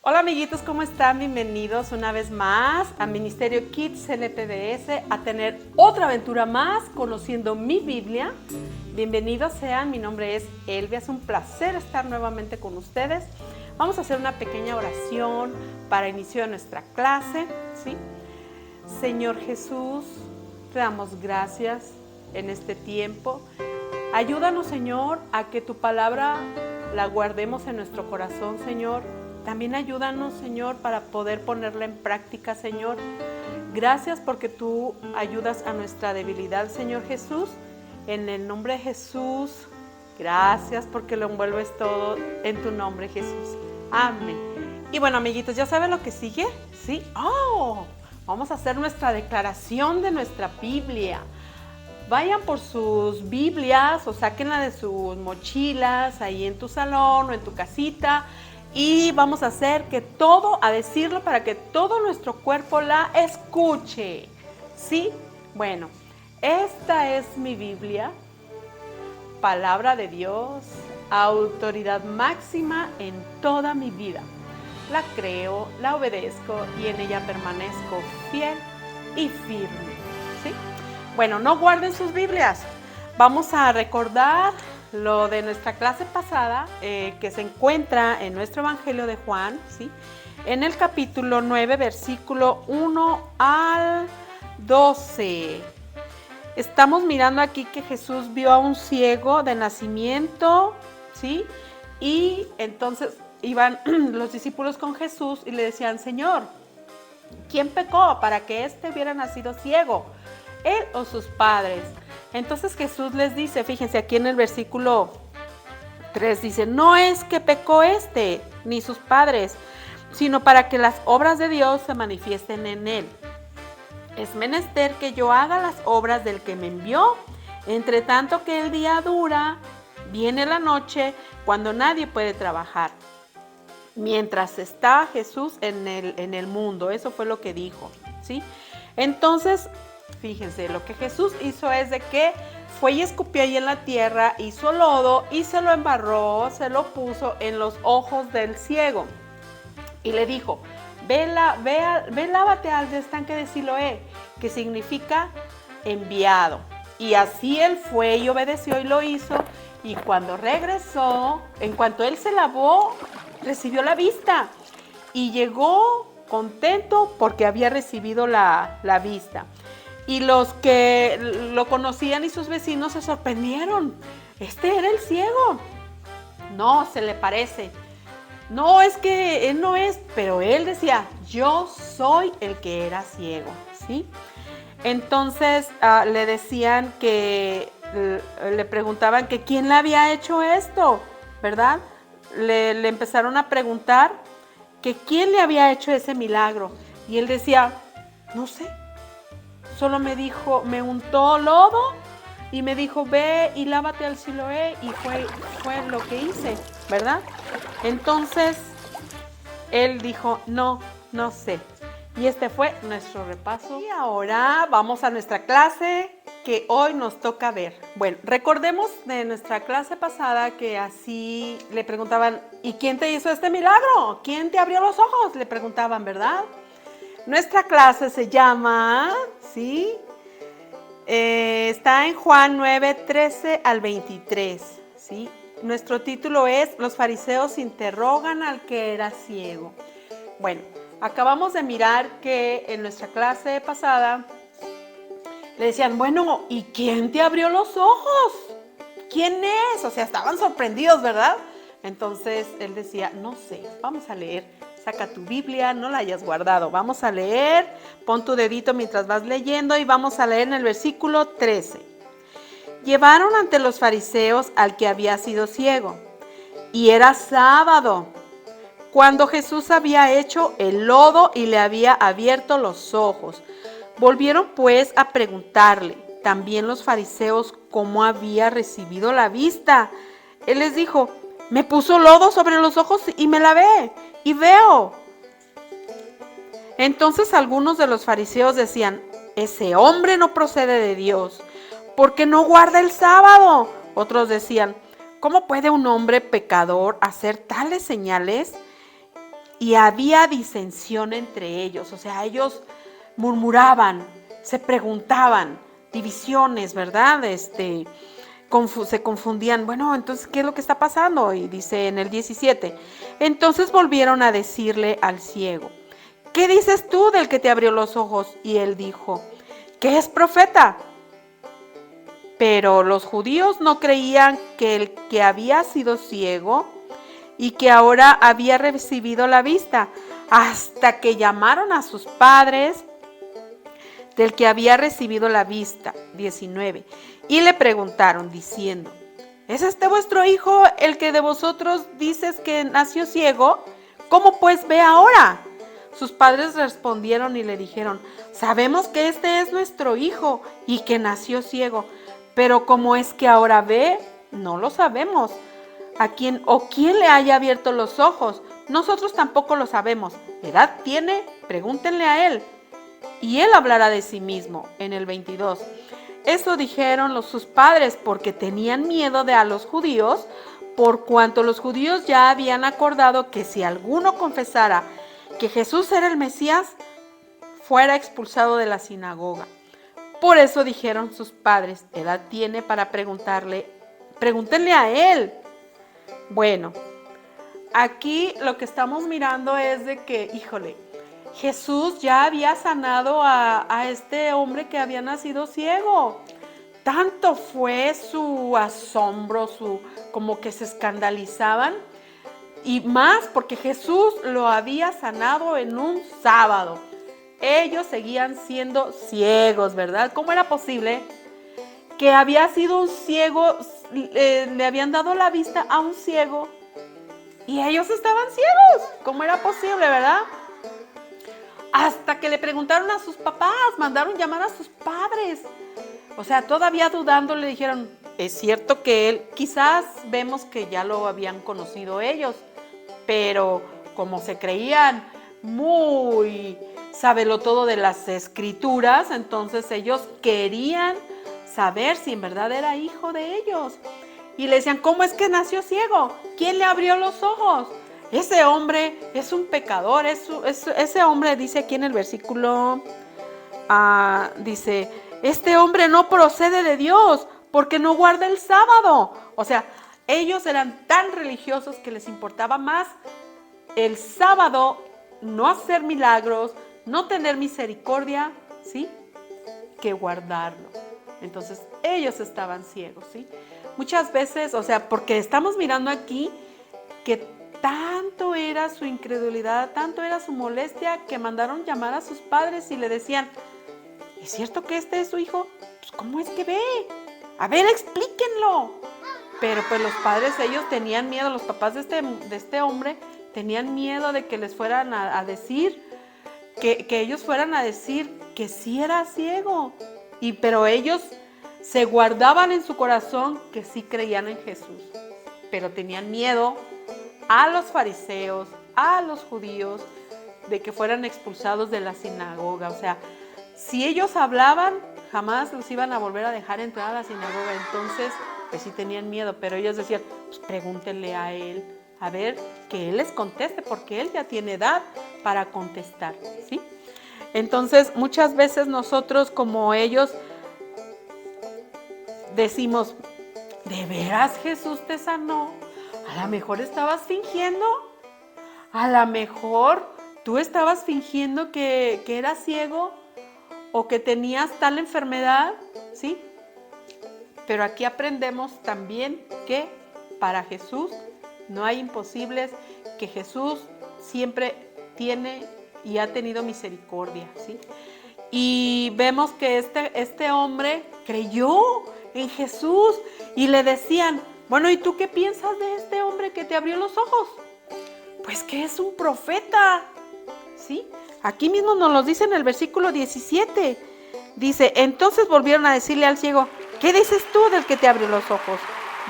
Hola amiguitos, ¿cómo están? Bienvenidos una vez más a Ministerio Kids LPDS a tener otra aventura más conociendo mi Biblia. Bienvenidos sean, mi nombre es Elvia, es un placer estar nuevamente con ustedes. Vamos a hacer una pequeña oración para inicio de nuestra clase, ¿sí? Señor Jesús, te damos gracias en este tiempo. Ayúdanos, Señor, a que tu palabra la guardemos en nuestro corazón, Señor. También ayúdanos, Señor, para poder ponerla en práctica, Señor. Gracias porque tú ayudas a nuestra debilidad, Señor Jesús. En el nombre de Jesús, gracias porque lo envuelves todo en tu nombre, Jesús. Amén. Y bueno, amiguitos, ¿ya saben lo que sigue? ¿Sí? Vamos a hacer nuestra declaración de nuestra Biblia. Vayan por sus Biblias o sáquenla de sus mochilas ahí en tu salón o en tu casita. Y vamos a hacer a decirlo para que todo nuestro cuerpo la escuche. ¿Sí? Bueno, esta es mi Biblia, palabra de Dios, autoridad máxima en toda mi vida. La creo, la obedezco y en ella permanezco fiel y firme. ¿Sí? Bueno, no guarden sus Biblias. Vamos a recordar lo de nuestra clase pasada, que se encuentra en nuestro Evangelio de Juan, ¿sí? En el capítulo 9, versículo 1 al 12. Estamos mirando aquí que Jesús vio a un ciego de nacimiento, ¿sí? Y entonces iban los discípulos con Jesús y le decían, Señor, ¿quién pecó para que éste hubiera nacido ciego? ¿Él o sus padres? Entonces Jesús les dice, fíjense aquí en el versículo 3, dice, no es que pecó ni sus padres, sino para que las obras de Dios se manifiesten en él. Es menester que yo haga las obras del que me envió, entre tanto que el día dura, viene la noche, cuando nadie puede trabajar. Mientras está Jesús en el mundo, eso fue lo que dijo, ¿sí? Entonces, fíjense, lo que Jesús hizo es de que fue y escupió ahí en la tierra, hizo lodo y se lo embarró, se lo puso en los ojos del ciego. Y le dijo, ve, lávate al estanque de Siloé, que significa enviado. Y así él fue y obedeció y lo hizo. Y cuando regresó, en cuanto él se lavó, recibió la vista. Y llegó contento porque había recibido la vista. Y los que lo conocían y sus vecinos se sorprendieron. Este era el ciego. No, se le parece. No, es que él no es, pero él decía, yo soy el que era ciego, ¿sí? Entonces le decían que, le preguntaban que quién le había hecho esto, ¿verdad? Le empezaron a preguntar que quién le había hecho ese milagro. Y él decía, no sé. Solo me dijo, me untó lodo y me dijo, ve y lávate al Siloé, y fue lo que hice, ¿verdad? Entonces, él dijo, no sé. Y este fue nuestro repaso. Y ahora vamos a nuestra clase que hoy nos toca ver. Bueno, recordemos de nuestra clase pasada que así le preguntaban, ¿y quién te hizo este milagro? ¿Quién te abrió los ojos? Le preguntaban, ¿verdad? Nuestra clase se llama, ¿sí? Está en Juan 9, 13 al 23, ¿sí? Nuestro título es Los fariseos interrogan al que era ciego. Bueno, acabamos de mirar que en nuestra clase pasada le decían, bueno, ¿y quién te abrió los ojos? ¿Quién es? O sea, estaban sorprendidos, ¿verdad? Entonces él decía, no sé, vamos a leer. Saca tu Biblia, no la hayas guardado. Vamos a leer, pon tu dedito mientras vas leyendo y vamos a leer en el versículo 13. Llevaron ante los fariseos al que había sido ciego, y era sábado, cuando Jesús había hecho el lodo y le había abierto los ojos. Volvieron pues a preguntarle, también los fariseos, cómo había recibido la vista. Él les dijo, me puso lodo sobre los ojos y me lavé, y veo. Entonces algunos de los fariseos decían, ese hombre no procede de Dios, porque no guarda el sábado. Otros decían, ¿cómo puede un hombre pecador hacer tales señales? y había disensión entre ellos. O sea, ellos murmuraban, se preguntaban, divisiones, ¿verdad? Se confundían. Bueno, entonces, ¿qué es lo que está pasando? Y dice en el 17, entonces volvieron a decirle al ciego, ¿qué dices tú del que te abrió los ojos? Y él dijo, que es profeta. Pero los judíos no creían que el que había sido ciego y que ahora había recibido la vista, hasta que llamaron a sus padres del que había recibido la vista. 19. Y le preguntaron diciendo, ¿es este vuestro hijo el que de vosotros dices que nació ciego? ¿Cómo pues ve ahora? Sus padres respondieron y le dijeron, sabemos que este es nuestro hijo y que nació ciego, pero cómo es que ahora ve, no lo sabemos. ¿Quién le haya abierto los ojos? Nosotros tampoco lo sabemos. ¿Edad tiene? Pregúntenle a él. Y él hablará de sí mismo. En el 22. Eso dijeron sus padres porque tenían miedo de a los judíos, por cuanto los judíos ya habían acordado que si alguno confesara que Jesús era el Mesías, fuera expulsado de la sinagoga. Por eso dijeron sus padres, edad tiene para pregúntenle a él. Bueno, aquí lo que estamos mirando es de que, híjole, Jesús ya había sanado a este hombre que había nacido ciego. Tanto fue su asombro, como que se escandalizaban, y más porque Jesús lo había sanado en un sábado. Ellos seguían siendo ciegos, ¿verdad? ¿Cómo era posible que había sido un ciego, le habían dado la vista a un ciego y ellos estaban ciegos? ¿Cómo era posible, verdad? Hasta que le preguntaron a sus papás, mandaron llamar a sus padres. O sea, todavía dudando le dijeron, es cierto que él, quizás vemos que ya lo habían conocido ellos, pero como se creían muy sabelotodo de las escrituras, entonces ellos querían saber si en verdad era hijo de ellos. Y le decían, ¿cómo es que nació ciego? ¿Quién le abrió los ojos? Ese hombre es un pecador. Ese hombre dice aquí en el versículo, dice, este hombre no procede de Dios porque no guarda el sábado. O sea, ellos eran tan religiosos que les importaba más el sábado, no hacer milagros, no tener misericordia, ¿sí?, que guardarlo. Entonces ellos estaban ciegos, ¿sí? Muchas veces, o sea, porque estamos mirando aquí que tanto era su incredulidad, tanto era su molestia, que mandaron llamar a sus padres y le decían, ¿es cierto que este es su hijo? Pues, ¿cómo es que ve? A ver, explíquenlo. Pero pues los padres, ellos tenían miedo, los papás de este hombre tenían miedo de que les fueran a decir, que ellos fueran a decir que sí era ciego. Pero ellos se guardaban en su corazón que sí creían en Jesús. Pero tenían miedo a los fariseos, a los judíos, de que fueran expulsados de la sinagoga. O sea, si ellos hablaban, jamás los iban a volver a dejar entrar a la sinagoga. Entonces, pues sí tenían miedo, pero ellos decían, pues pregúntenle a él, a ver, que él les conteste, porque él ya tiene edad para contestar, ¿sí? Entonces, muchas veces nosotros, como ellos, decimos, ¿de veras Jesús te sanó? A lo mejor estabas fingiendo, a lo mejor tú estabas fingiendo que eras ciego o que tenías tal enfermedad, ¿sí? Pero aquí aprendemos también que para Jesús no hay imposibles, que Jesús siempre tiene y ha tenido misericordia, ¿sí? Y vemos que este hombre creyó en Jesús y le decían, bueno, ¿y tú qué piensas de este hombre que te abrió los ojos? Pues que es un profeta, ¿sí? Aquí mismo nos lo dice en el versículo 17. Dice, entonces volvieron a decirle al ciego, ¿qué dices tú del que te abrió los ojos?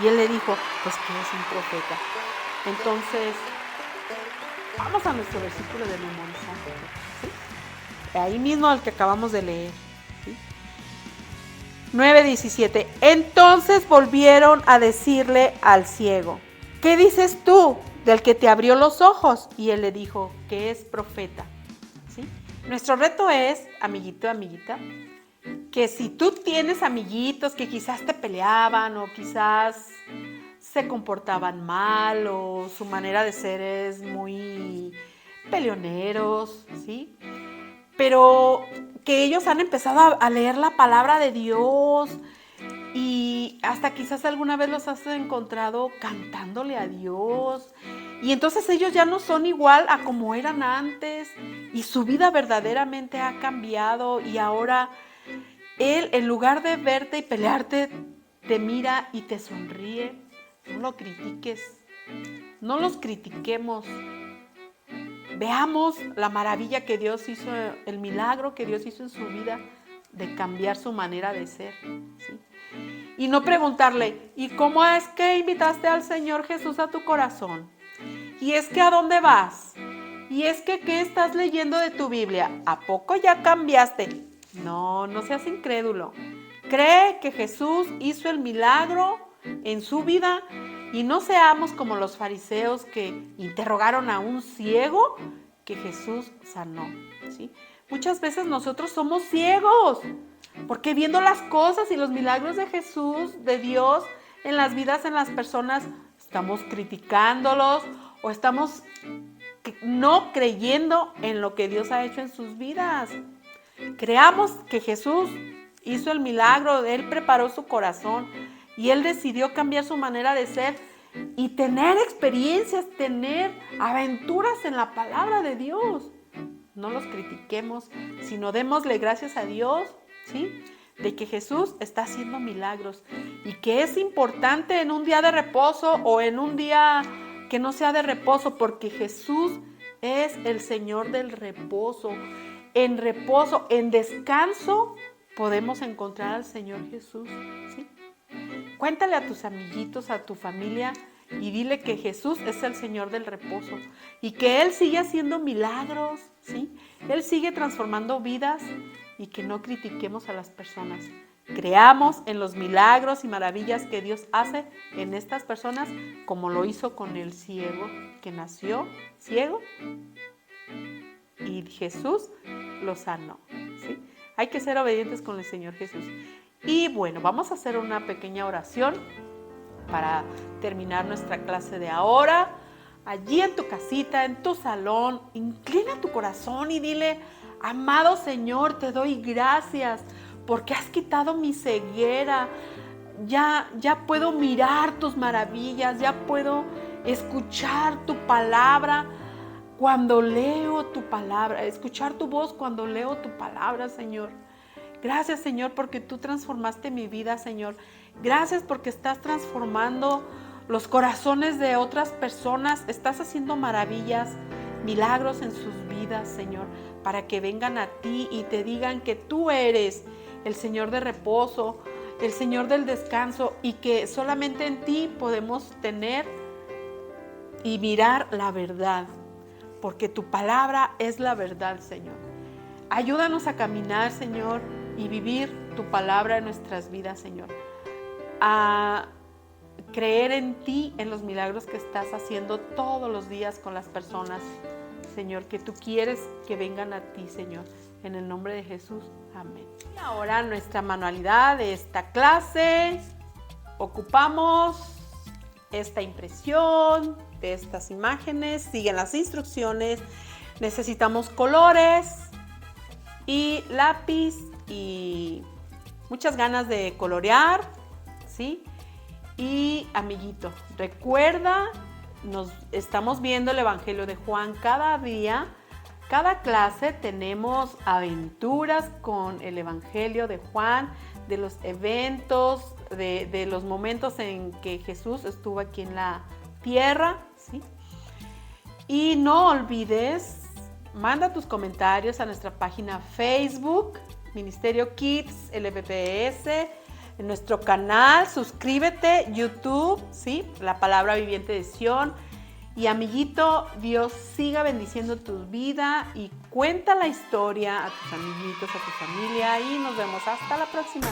Y él le dijo, pues que es un profeta. Entonces, vamos a nuestro versículo de memorizar, ¿sí? Ahí mismo al que acabamos de leer, ¿sí? 9:17. Entonces volvieron a decirle al ciego, ¿qué dices tú del que te abrió los ojos. Y él le dijo que es profeta. ¿Sí? Nuestro reto es, amiguito, amiguita, que si tú tienes amiguitos que quizás te peleaban o quizás se comportaban mal o su manera de ser es muy peleoneros, ¿sí? Pero que ellos han empezado a leer la palabra de Dios y hasta quizás alguna vez los has encontrado cantándole a Dios y entonces ellos ya no son igual a como eran antes y su vida verdaderamente ha cambiado y ahora Él, en lugar de verte y pelearte, te mira y te sonríe. No lo critiques, no los critiquemos. Veamos la maravilla que Dios hizo, el milagro que Dios hizo en su vida de cambiar su manera de ser. ¿Sí? Y no preguntarle, ¿y cómo es que invitaste al Señor Jesús a tu corazón? ¿Y es que a dónde vas? ¿Y es que qué estás leyendo de tu Biblia? ¿A poco ya cambiaste? No, no seas incrédulo. Cree que Jesús hizo el milagro en su vida y no seamos como los fariseos que interrogaron a un ciego que Jesús sanó. ¿Sí? Muchas veces nosotros somos ciegos porque viendo las cosas y los milagros de Jesús, de Dios, en las vidas, en las personas, estamos criticándolos o estamos no creyendo en lo que Dios ha hecho en sus vidas. Creamos que Jesús hizo el milagro, Él preparó su corazón y Él decidió cambiar su manera de ser y tener experiencias, tener aventuras en la palabra de Dios. No los critiquemos, sino démosle gracias a Dios, ¿sí? De que Jesús está haciendo milagros y que es importante en un día de reposo o en un día que no sea de reposo, porque Jesús es el Señor del reposo. En reposo, en descanso, podemos encontrar al Señor Jesús, ¿sí? Cuéntale a tus amiguitos, a tu familia y dile que Jesús es el Señor del reposo y que Él sigue haciendo milagros, ¿sí? Él sigue transformando vidas y que no critiquemos a las personas. Creamos en los milagros y maravillas que Dios hace en estas personas, como lo hizo con el ciego que nació ciego y Jesús lo sanó, ¿sí? Hay que ser obedientes con el Señor Jesús. Y bueno, vamos a hacer una pequeña oración para terminar nuestra clase de ahora. Allí en tu casita, en tu salón, inclina tu corazón y dile: amado Señor, te doy gracias porque has quitado mi ceguera. Ya puedo mirar tus maravillas, ya puedo escuchar tu palabra cuando leo tu palabra, escuchar tu voz cuando leo tu palabra, Señor. Gracias, Señor, porque tú transformaste mi vida, Señor. Gracias porque estás transformando los corazones de otras personas. Estás haciendo maravillas, milagros en sus vidas, Señor, para que vengan a ti y te digan que tú eres el Señor de reposo, el Señor del descanso y que solamente en ti podemos tener y mirar la verdad, porque tu palabra es la verdad, Señor. Ayúdanos a caminar, Señor, y vivir tu palabra en nuestras vidas, Señor. A creer en ti, en los milagros que estás haciendo todos los días con las personas, Señor, que tú quieres que vengan a ti, Señor. En el nombre de Jesús, amén. Y ahora nuestra manualidad de esta clase. Ocupamos esta impresión de estas imágenes. Siguen las instrucciones. Necesitamos colores y lápiz y muchas ganas de colorear, ¿sí? Y amiguito, recuerda, nos estamos viendo el Evangelio de Juan cada día. Cada clase tenemos aventuras con el Evangelio de Juan, de los eventos, de los momentos en que Jesús estuvo aquí en la tierra, ¿sí? Y no olvides, manda tus comentarios a nuestra página Facebook, Ministerio Kids LPPS, en nuestro canal, suscríbete, YouTube, ¿sí? La Palabra Viviente de Sion. Y amiguito, Dios siga bendiciendo tu vida y cuenta la historia a tus amiguitos, a tu familia y nos vemos hasta la próxima.